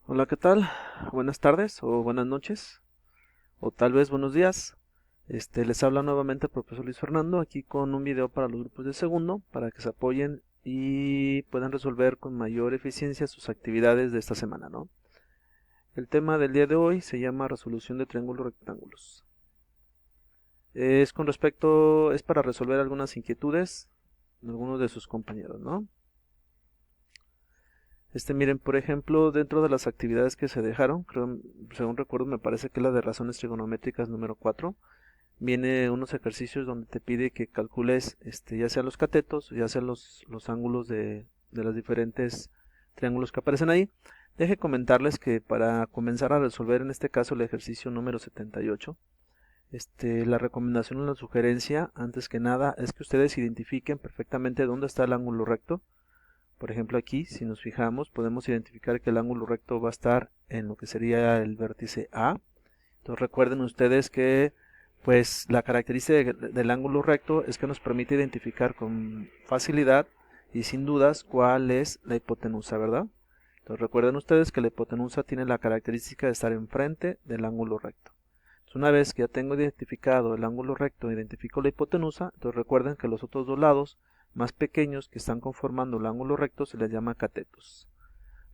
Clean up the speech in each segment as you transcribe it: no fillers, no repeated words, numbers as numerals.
Hola, ¿qué tal? Buenas tardes o buenas noches o tal vez buenos días. Les habla nuevamente el profesor Luis Fernando aquí con un video para los grupos de segundo para que se apoyen y puedan resolver con mayor eficiencia sus actividades de esta semana, ¿no? El tema del día de hoy se llama resolución de triángulos rectángulos. Es para resolver algunas inquietudes de algunos de sus compañeros, ¿no? Miren, por ejemplo, dentro de las actividades que se dejaron, creo, según recuerdo, me parece que es la de razones trigonométricas número 4, viene unos ejercicios donde te pide que calcules, ya sea los catetos, ya sea los ángulos de los diferentes triángulos que aparecen ahí. Deje comentarles que para comenzar a resolver en este caso el ejercicio número 78, la recomendación o la sugerencia, antes que nada, es que ustedes identifiquen perfectamente dónde está el ángulo recto. Por ejemplo, aquí, si nos fijamos, podemos identificar que el ángulo recto va a estar en lo que sería el vértice A. Entonces recuerden ustedes que pues la característica del ángulo recto es que nos permite identificar con facilidad y sin dudas cuál es la hipotenusa, ¿verdad? Entonces recuerden ustedes que la hipotenusa tiene la característica de estar enfrente del ángulo recto. Entonces, una vez que ya tengo identificado el ángulo recto, identifico la hipotenusa, entonces recuerden que los otros dos lados más pequeños que están conformando el ángulo recto se les llama catetos.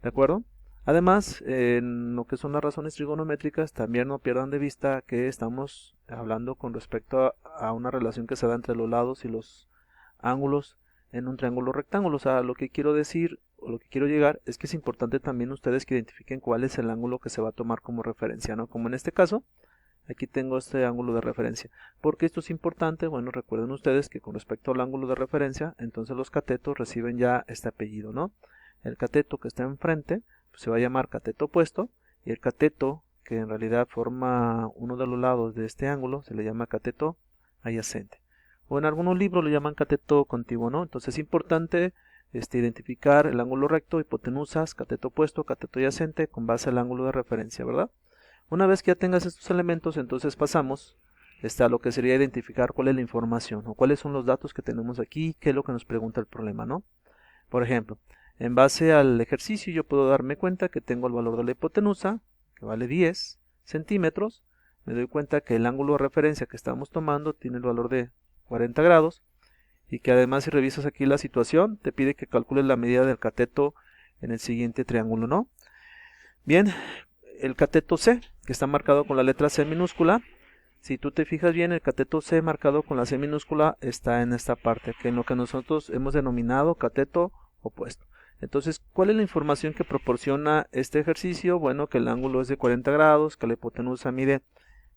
¿De acuerdo? Además, en lo que son las razones trigonométricas, también no pierdan de vista que estamos hablando con respecto a una relación que se da entre los lados y los ángulos en un triángulo rectángulo. O sea, lo que quiero decir o lo que quiero llegar es que es importante también ustedes que identifiquen cuál es el ángulo que se va a tomar como referencia, ¿no? Como en este caso, aquí tengo este ángulo de referencia. ¿Por qué esto es importante? Bueno, recuerden ustedes que con respecto al ángulo de referencia, entonces los catetos reciben ya este apellido, ¿no? El cateto que está enfrente pues se va a llamar cateto opuesto y el cateto que en realidad forma uno de los lados de este ángulo se le llama cateto adyacente. O en algunos libros lo llaman cateto contiguo, ¿no? Entonces es importante identificar el ángulo recto, hipotenusas, cateto opuesto, cateto adyacente con base al ángulo de referencia, ¿verdad? Una vez que ya tengas estos elementos, entonces pasamos a lo que sería identificar cuál es la información o cuáles son los datos que tenemos aquí, qué es lo que nos pregunta el problema, ¿no? Por ejemplo, en base al ejercicio yo puedo darme cuenta que tengo el valor de la hipotenusa, que vale 10 centímetros. Me doy cuenta que el ángulo de referencia que estamos tomando tiene el valor de 40 grados y que además si revisas aquí la situación te pide que calcules la medida del cateto en el siguiente triángulo, ¿no? Bien, el cateto C, que está marcado con la letra C minúscula. Si tú te fijas bien, el cateto C marcado con la C minúscula está en esta parte, que en lo que nosotros hemos denominado cateto opuesto. Entonces, ¿cuál es la información que proporciona este ejercicio? Bueno, que el ángulo es de 40 grados, que la hipotenusa mide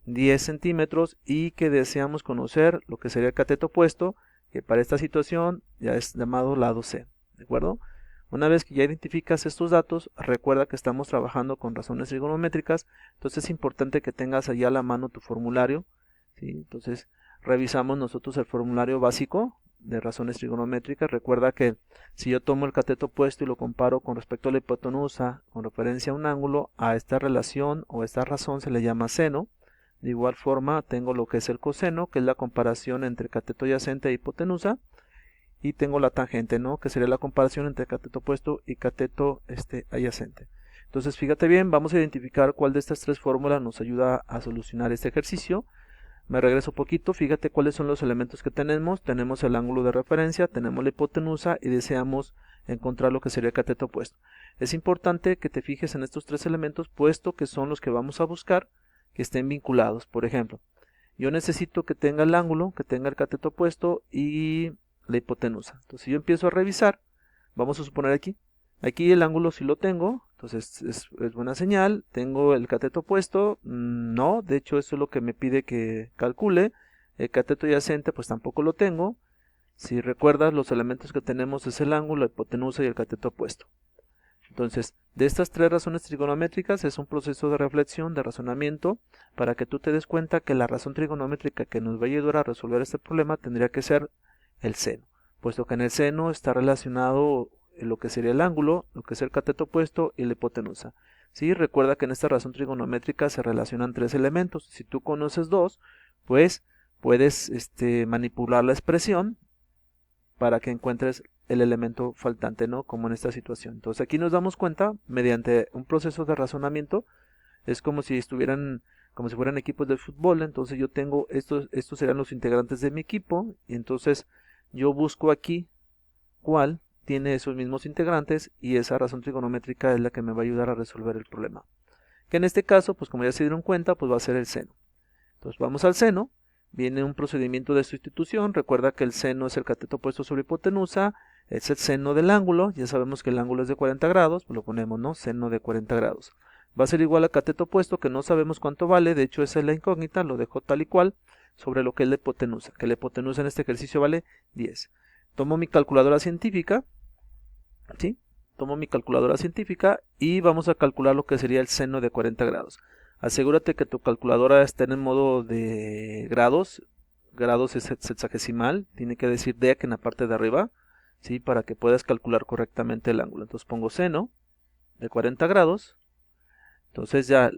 10 centímetros y que deseamos conocer lo que sería el cateto opuesto, que para esta situación ya es llamado lado C. ¿De acuerdo? Una vez que ya identificas estos datos, recuerda que estamos trabajando con razones trigonométricas, entonces es importante que tengas allá a la mano tu formulario, ¿sí? Entonces revisamos nosotros el formulario básico de razones trigonométricas. Recuerda que si yo tomo el cateto opuesto y lo comparo con respecto a la hipotenusa con referencia a un ángulo, a esta relación o esta razón se le llama seno. De igual forma tengo lo que es el coseno, que es la comparación entre cateto adyacente e hipotenusa. Y tengo la tangente, ¿no? Que sería la comparación entre cateto opuesto y cateto adyacente. Entonces, fíjate bien, vamos a identificar cuál de estas tres fórmulas nos ayuda a solucionar este ejercicio. Me regreso un poquito, fíjate cuáles son los elementos que tenemos. Tenemos el ángulo de referencia, tenemos la hipotenusa y deseamos encontrar lo que sería el cateto opuesto. Es importante que te fijes en estos tres elementos, puesto que son los que vamos a buscar que estén vinculados. Por ejemplo, yo necesito que tenga el ángulo, que tenga el cateto opuesto y la hipotenusa. Entonces, si yo empiezo a revisar, vamos a suponer aquí el ángulo sí lo tengo, entonces es buena señal. Tengo el cateto opuesto, no, de hecho eso es lo que me pide que calcule. El cateto adyacente pues tampoco lo tengo. Si recuerdas, los elementos que tenemos es el ángulo, la hipotenusa y el cateto opuesto. Entonces, de estas tres razones trigonométricas es un proceso de reflexión, de razonamiento, para que tú te des cuenta que la razón trigonométrica que nos va a ayudar a resolver este problema tendría que ser el seno, puesto que en el seno está relacionado lo que sería el ángulo, lo que es el cateto opuesto y la hipotenusa. ¿Sí? Recuerda que en esta razón trigonométrica se relacionan tres elementos. Si tú conoces dos, pues puedes manipular la expresión para que encuentres el elemento faltante, ¿no? Como en esta situación. Entonces aquí nos damos cuenta, mediante un proceso de razonamiento, es como si fueran equipos de fútbol. Entonces yo tengo estos serían los integrantes de mi equipo, y entonces yo busco aquí cuál tiene esos mismos integrantes, y esa razón trigonométrica es la que me va a ayudar a resolver el problema. Que en este caso, pues como ya se dieron cuenta, pues va a ser el seno. Entonces vamos al seno, viene un procedimiento de sustitución. Recuerda que el seno es el cateto opuesto sobre hipotenusa, es el seno del ángulo, ya sabemos que el ángulo es de 40 grados, pues lo ponemos, ¿no? Seno de 40 grados. Va a ser igual al cateto opuesto, que no sabemos cuánto vale, de hecho esa es la incógnita, lo dejo tal y cual, sobre lo que es la hipotenusa, que la hipotenusa en este ejercicio vale 10. Tomo mi calculadora científica, ¿sí? Tomo mi calculadora científica y vamos a calcular lo que sería el seno de 40 grados. Asegúrate que tu calculadora esté en modo de grados. Grados es sexagesimal, tiene que decir dec en la parte de arriba, ¿sí? Para que puedas calcular correctamente el ángulo. Entonces pongo seno de 40 grados. Entonces ya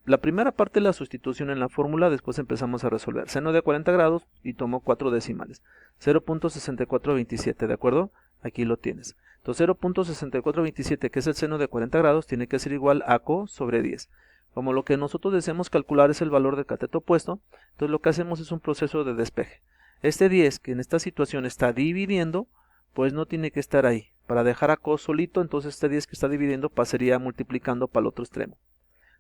la primera parte de la sustitución en la fórmula, después empezamos a resolver. Seno de 40 grados y tomo 4 decimales. 0.6427, ¿de acuerdo? Aquí lo tienes. Entonces 0.6427, que es el seno de 40 grados, tiene que ser igual a co sobre 10. Como lo que nosotros deseamos calcular es el valor del cateto opuesto, entonces lo que hacemos es un proceso de despeje. Este 10, que en esta situación está dividiendo, pues no tiene que estar ahí. Para dejar a co solito, entonces este 10 que está dividiendo pasaría multiplicando para el otro extremo.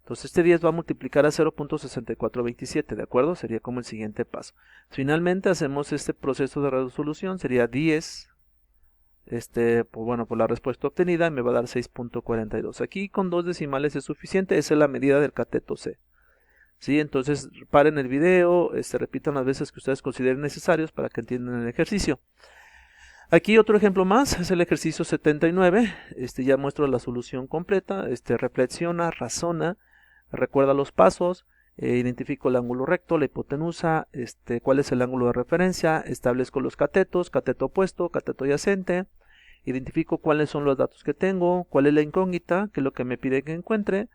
Entonces este 10 va a multiplicar a 0.6427, ¿de acuerdo? Sería como el siguiente paso. Finalmente hacemos este proceso de resolución, sería 10, por la respuesta obtenida me va a dar 6.42. Aquí con 2 decimales es suficiente, esa es la medida del cateto C. ¿Sí? Entonces paren el video, repitan las veces que ustedes consideren necesarios para que entiendan el ejercicio. Aquí otro ejemplo más, es el ejercicio 79, ya muestro la solución completa, reflexiona, razona, recuerda los pasos, identifico el ángulo recto, la hipotenusa, cuál es el ángulo de referencia, establezco los catetos, cateto opuesto, cateto adyacente, identifico cuáles son los datos que tengo, cuál es la incógnita, que es lo que me pide que encuentre,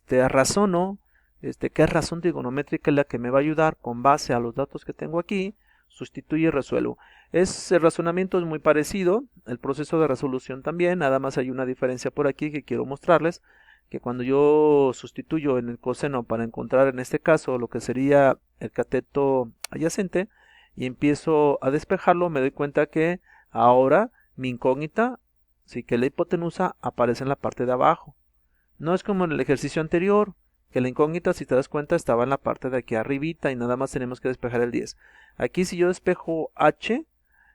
razono, qué razón trigonométrica es la que me va a ayudar con base a los datos que tengo aquí, sustituyo y resuelvo. El razonamiento es muy parecido, el proceso de resolución también, nada más hay una diferencia por aquí que quiero mostrarles, que cuando yo sustituyo en el coseno para encontrar en este caso lo que sería el cateto adyacente y empiezo a despejarlo, me doy cuenta que ahora mi incógnita, sí, que la hipotenusa aparece en la parte de abajo. No es como en el ejercicio anterior, que la incógnita, si te das cuenta, estaba en la parte de aquí arribita y nada más tenemos que despejar el 10. Aquí si yo despejo h,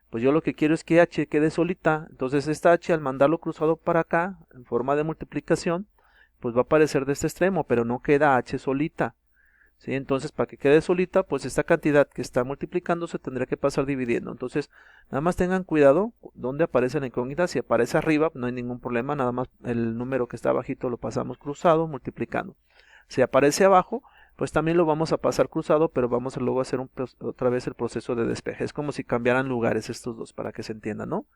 pues yo lo que quiero es que h quede solita. Entonces esta h, al mandarlo cruzado para acá, en forma de multiplicación, pues va a aparecer de este extremo, pero no queda h solita. ¿Sí? Entonces para que quede solita, pues esta cantidad que está multiplicándose tendría que pasar dividiendo. Entonces nada más tengan cuidado donde aparece la incógnita. Si aparece arriba no hay ningún problema, nada más el número que está abajito lo pasamos cruzado multiplicando. Si aparece abajo, pues también lo vamos a pasar cruzado, pero vamos a luego hacer otra vez el proceso de despeje. Es como si cambiaran lugares estos dos, para que se entienda, ¿no?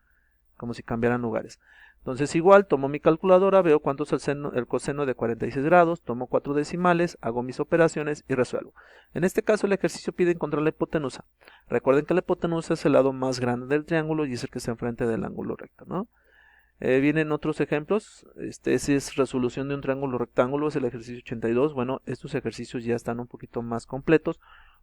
Como si cambiaran lugares. Entonces igual, tomo mi calculadora, veo cuánto es el coseno de 46 grados, tomo 4 decimales, hago mis operaciones y resuelvo. En este caso el ejercicio pide encontrar la hipotenusa. Recuerden que la hipotenusa es el lado más grande del triángulo y es el que está enfrente del ángulo recto, ¿no? Vienen otros ejemplos, ese es resolución de un triángulo rectángulo, es el ejercicio 82, bueno, estos ejercicios ya están un poquito más completos,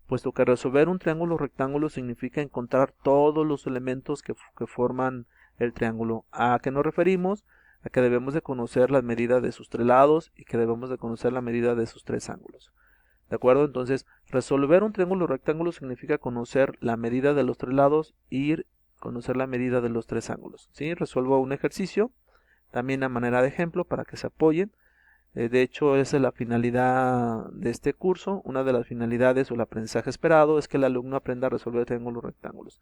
puesto que resolver un triángulo rectángulo significa encontrar todos los elementos que forman el triángulo. ¿A qué nos referimos? A que debemos de conocer la medida de sus tres lados y que debemos de conocer la medida de sus tres ángulos. ¿De acuerdo? Entonces, resolver un triángulo rectángulo significa conocer la medida de los tres lados y conocer la medida de los tres ángulos. ¿Sí? Resuelvo un ejercicio, también a manera de ejemplo para que se apoyen. De hecho, esa es la finalidad de este curso. Una de las finalidades o el aprendizaje esperado es que el alumno aprenda a resolver triángulos rectángulos.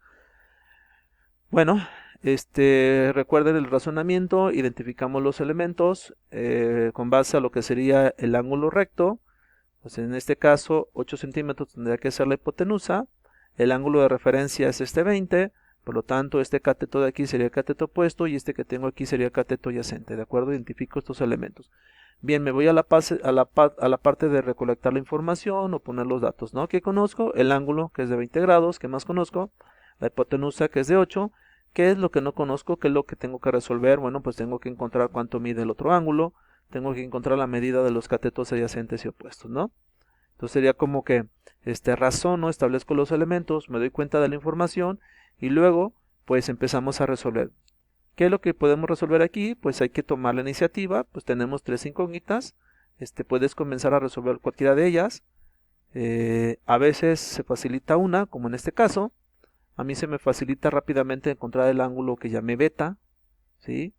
Bueno, recuerden el razonamiento, identificamos los elementos con base a lo que sería el ángulo recto. Pues en este caso 8 centímetros tendría que ser la hipotenusa, el ángulo de referencia es 20, por lo tanto este cateto de aquí sería el cateto opuesto y este que tengo aquí sería el cateto adyacente, ¿de acuerdo? Identifico estos elementos. Bien, me voy a la parte de recolectar la información o poner los datos, ¿no? ¿Qué conozco? El ángulo, que es de 20 grados, ¿qué más conozco? La hipotenusa, que es de 8, ¿Qué es lo que no conozco? ¿Qué es lo que tengo que resolver? Bueno, pues tengo que encontrar cuánto mide el otro ángulo, tengo que encontrar la medida de los catetos adyacentes y opuestos, ¿no? Entonces sería como que razono, establezco los elementos, me doy cuenta de la información y luego pues empezamos a resolver. ¿Qué es lo que podemos resolver aquí? Pues hay que tomar la iniciativa, pues tenemos 3 incógnitas, puedes comenzar a resolver cualquiera de ellas. A veces se facilita una, como en este caso. A mí se me facilita rápidamente encontrar el ángulo que llamé beta, ¿sí?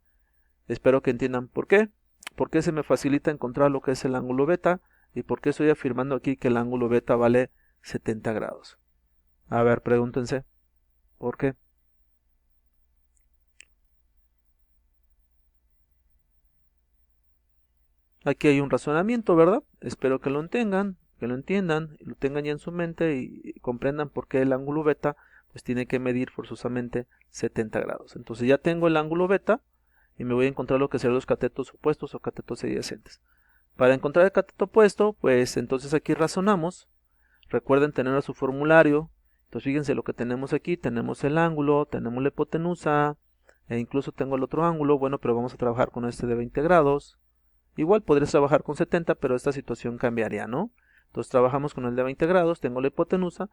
Espero que entiendan por qué. ¿Por qué se me facilita encontrar lo que es el ángulo beta? ¿Y por qué estoy afirmando aquí que el ángulo beta vale 70 grados? A ver, pregúntense, ¿por qué? Aquí hay un razonamiento, ¿verdad? Espero que lo entiendan, y lo tengan ya en su mente y comprendan por qué el ángulo beta pues tiene que medir forzosamente 70 grados. Entonces ya tengo el ángulo beta y me voy a encontrar lo que serán los catetos opuestos o catetos adyacentes. Para encontrar el cateto opuesto, pues entonces aquí razonamos. Recuerden tener a su formulario. Entonces fíjense lo que tenemos aquí. Tenemos el ángulo, tenemos la hipotenusa, e incluso tengo el otro ángulo. Bueno, pero vamos a trabajar con este de 20 grados. Igual podrías trabajar con 70, pero esta situación cambiaría, ¿no? Entonces trabajamos con el de 20 grados, tengo la hipotenusa.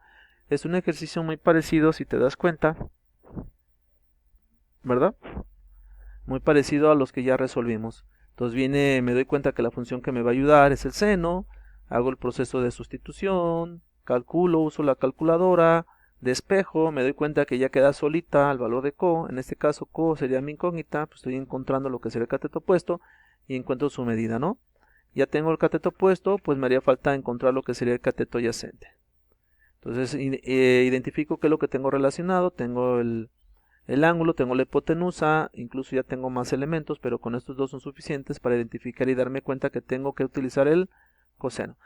Es un ejercicio muy parecido, si te das cuenta, ¿verdad? Muy parecido a los que ya resolvimos. Entonces me doy cuenta que la función que me va a ayudar es el seno, hago el proceso de sustitución, calculo, uso la calculadora, despejo, me doy cuenta que ya queda solita el valor de co, en este caso co sería mi incógnita, pues estoy encontrando lo que sería el cateto opuesto y encuentro su medida, ¿no? Ya tengo el cateto opuesto, pues me haría falta encontrar lo que sería el cateto adyacente. Entonces identifico qué es lo que tengo relacionado, tengo el ángulo, tengo la hipotenusa, incluso ya tengo más elementos, pero con estos dos son suficientes para identificar y darme cuenta que tengo que utilizar el coseno.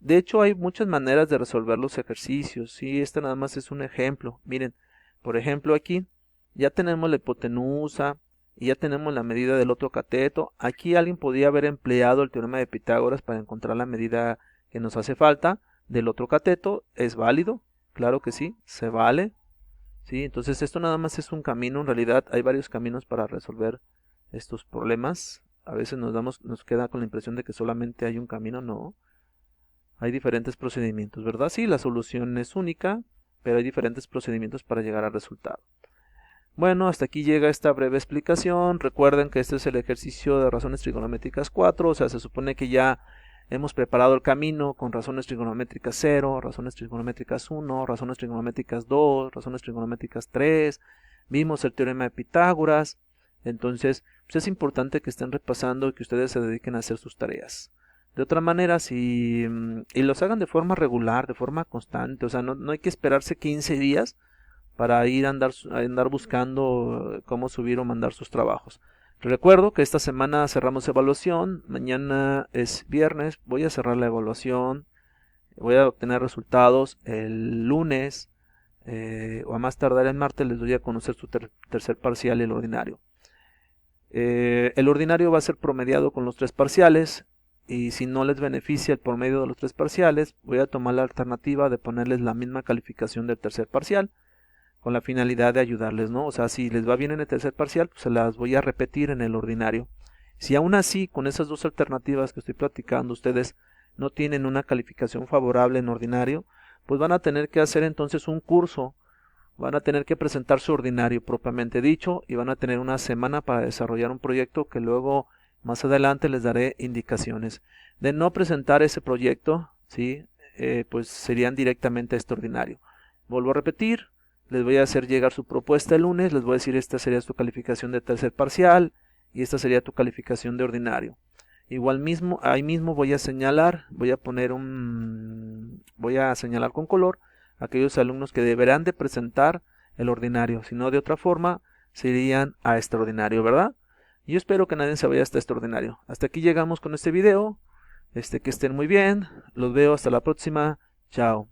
De hecho, hay muchas maneras de resolver los ejercicios, ¿sí? Este nada más es un ejemplo. Miren, por ejemplo aquí ya tenemos la hipotenusa y ya tenemos la medida del otro cateto. Aquí alguien podría haber empleado el teorema de Pitágoras para encontrar la medida que nos hace falta del otro cateto. ¿Es válido? Claro que sí, se vale. ¿Sí? Entonces esto nada más es un camino, en realidad hay varios caminos para resolver estos problemas. A veces nos queda con la impresión de que solamente hay un camino, no. Hay diferentes procedimientos, ¿verdad? Sí, la solución es única, pero hay diferentes procedimientos para llegar al resultado. Bueno, hasta aquí llega esta breve explicación. Recuerden que este es el ejercicio de razones trigonométricas 4, o sea, se supone que ya hemos preparado el camino con razones trigonométricas 0, razones trigonométricas 1, razones trigonométricas 2, razones trigonométricas 3. Vimos el teorema de Pitágoras. Entonces, pues es importante que estén repasando y que ustedes se dediquen a hacer sus tareas. De otra manera, y los hagan de forma regular, de forma constante, o sea, no hay que esperarse 15 días para ir a andar buscando cómo subir o mandar sus trabajos. Recuerdo que esta semana cerramos evaluación, mañana es viernes, voy a cerrar la evaluación, voy a obtener resultados el lunes o a más tardar el martes les doy a conocer su tercer parcial y el ordinario. El ordinario va a ser promediado con los 3 parciales y si no les beneficia el promedio de los 3 parciales, voy a tomar la alternativa de ponerles la misma calificación del tercer parcial con la finalidad de ayudarles, ¿no? O sea, si les va bien en el tercer parcial, pues se las voy a repetir en el ordinario. Si aún así, con esas dos alternativas que estoy platicando, ustedes no tienen una calificación favorable en ordinario, pues van a tener que hacer entonces un curso, van a tener que presentar su ordinario propiamente dicho y van a tener una semana para desarrollar un proyecto que luego más adelante les daré indicaciones. De no presentar ese proyecto, ¿sí? Pues serían directamente a este ordinario. Vuelvo a repetir, les voy a hacer llegar su propuesta el lunes, les voy a decir esta sería tu calificación de tercer parcial y esta sería tu calificación de ordinario. Igual mismo, ahí mismo voy a señalar, voy a señalar con color aquellos alumnos que deberán de presentar el ordinario, si no de otra forma serían a extraordinario, ¿verdad? Yo espero que nadie se vaya hasta extraordinario. Hasta aquí llegamos con este video, que estén muy bien, los veo hasta la próxima, chao.